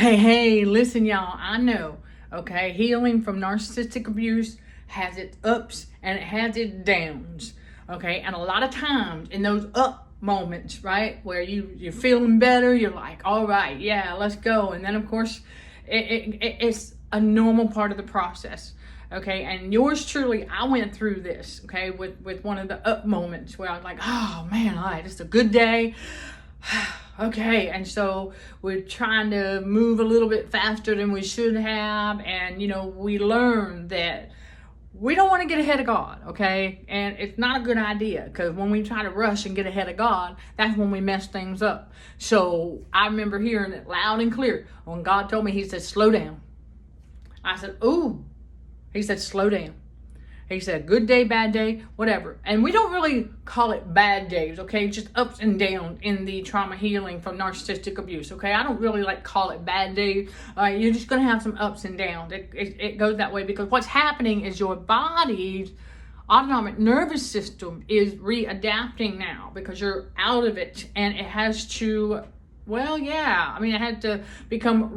Hey, listen, y'all. I know, okay, healing from narcissistic abuse has its ups and it has its downs, okay? And a lot of times in those up moments, right, where you're feeling better, you're like, all right, yeah, let's go. And then, of course, it's a normal part of the process, okay? And yours truly, I went through this, okay, with one of the up moments where I was like, oh, man, all right, it's a good day. Okay, and so we're trying to move a little bit faster than we should have, and we learned that we don't want to get ahead of God, okay? And it's not a good idea, because when we try to rush and get ahead of God, that's when we mess things up. So I remember hearing it loud and clear when God told me, he said, slow down. I said, ooh. He said, slow down. He said, good day, bad day, whatever. And we don't really call it bad days, okay? Just ups and downs in the trauma healing from narcissistic abuse, okay? I don't really call it bad days. You're just going to have some ups and downs. It goes that way because what's happening is your body's autonomic nervous system is readapting now because you're out of it. And it has to, it had to become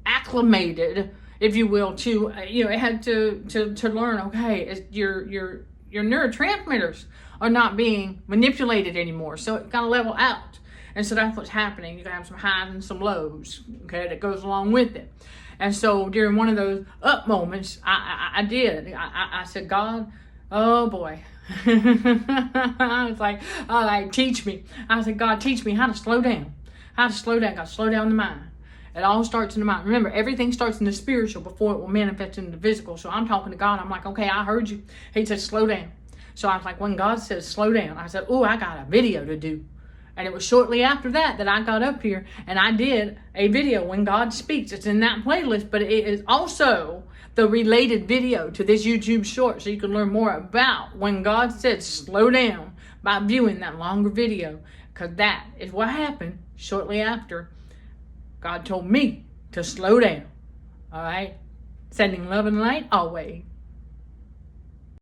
reacclimated, if you will, to it had to learn. Okay, your neurotransmitters are not being manipulated anymore, so it got to level out. And so that's what's happening. You gotta have some highs and some lows, okay, that goes along with it. And so during one of those up moments, I said, God, oh boy. I was like, teach me. I said, God, teach me how to slow down. God, slow down the mind. It all starts in the mind. Remember, everything starts in the spiritual before it will manifest in the physical. So I'm talking to God. I'm like, okay, I heard you. He said, slow down. So I was like, when God says slow down, I said, I got a video to do. And it was shortly after that I got up here and I did a video, When God Speaks. It's in that playlist, but it is also the related video to this YouTube short. So you can learn more about when God said slow down by viewing that longer video. Because that is what happened shortly after God told me to slow down. All right? Sending love and light always.